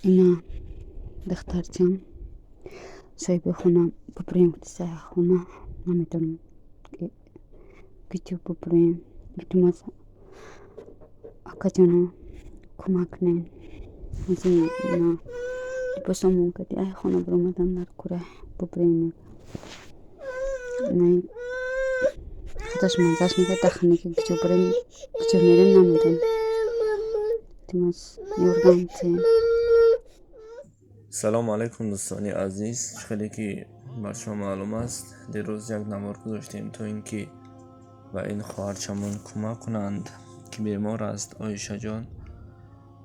اینا دخترچم صاحب خونه ببریم سر خونه نمیتونم گیتو ببریم التماس اکا جانا کمک نین از اینا لباسمون کردی ای خونه برامدن در کوره ببریم نه خودش منزش میگه دخنه که گیتو بریم گیتو میریم نمیتونم التماس یورگم تیم سلام علیکم دوستانی عزیز. خیلی که بر شما معلوم است دیروز یک نوار گذاشتیم تو اینکه و این خواهرچمون کمک کنند که بیمار است آیشه جان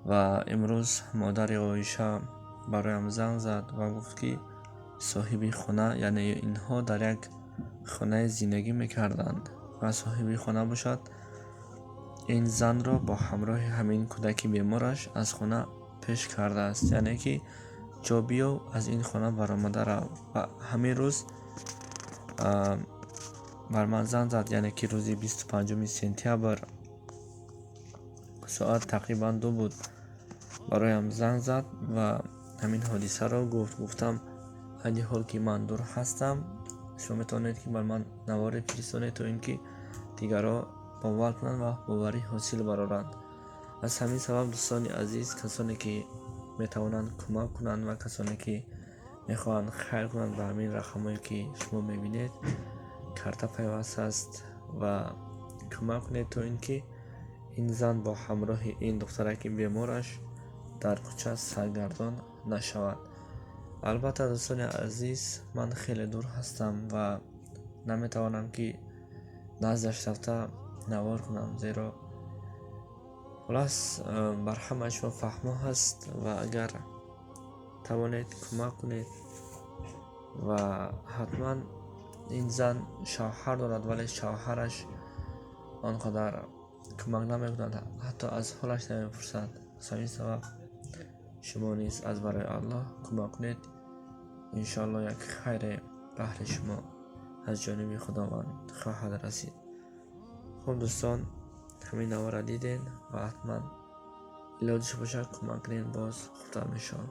و امروز مادر آیشه برایم زنگ زد و گفت که صاحب خانه یعنی اینها در یک خانه زندگی میکردند و صاحب خانه باشد این زن را با همراه همین کودک بیمارش از خانه پیش کرده است، یعنی که جابیو از این خانه برآمده را و همین روز بر من زنگ زد، یعنی که روزی 25 سپتامبر ساعت تقریبا 2 بود برایم زنگ زد و همین حادثه را گفتم این حال که من دور هستم شما میتونید که بر من نوار فرستانید تا اینکه دیگرها باور کنند و باوری حاصل برآورند. از همین سبب دوستان عزیز، کسانی که میتوانند کمک کنند و کسانی که میخواهند خیر کنند به همین رقمایی که شما میبینید کرده پیوست است و کمک کنید تا اینکه این زن با همراه این دخترک بیمارش در کوچه سرگردان نشود. البته دوستان عزیز، من خیلی دور هستم و نمیتوانم که نزدش رفته نوار کنم، زیرا خلاص بر همه شما فهمه هست و اگر توانید کمک کنید و حتما این زن شوهر دارد ولی شوهرش آنقدر کمک نمیکند، حتی از حالش نمیپرسد. همین سبب شما نیز از برای الله کمک کنید، انشاءالله یک خیر بهر شما از جانب خداوند خواهد رسید. خب دوستان، همین نوار دیدین و حتما ایلادش باشه کمک کنین، باز خوبتر میشم.